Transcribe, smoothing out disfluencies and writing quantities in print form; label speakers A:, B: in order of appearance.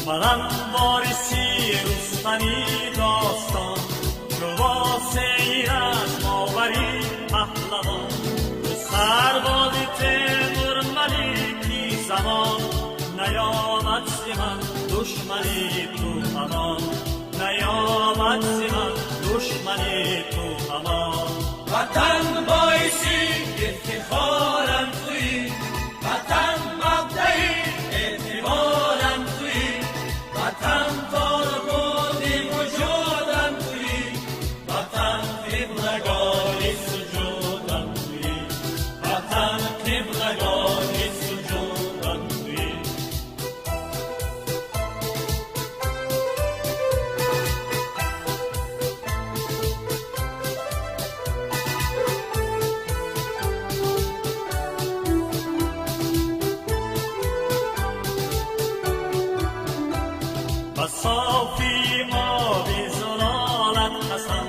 A: منم وارثی رستمی داستان، چو واسه از ماوری پهلوان، تو سرباز تیمور ملیکی زمان، نیامد ز من دشمنی تو امان، نیامد ز من دشمنی تو امان.
B: وطن بایسی افتخارم توی، وطن مبدعی اعتبارم توی، وطن تاربودی وجودم توی، وطن قبلگاهی سجودم توی، وطن قبلگاهی سجودم توی.
A: صافی ما بی زلالت حسن،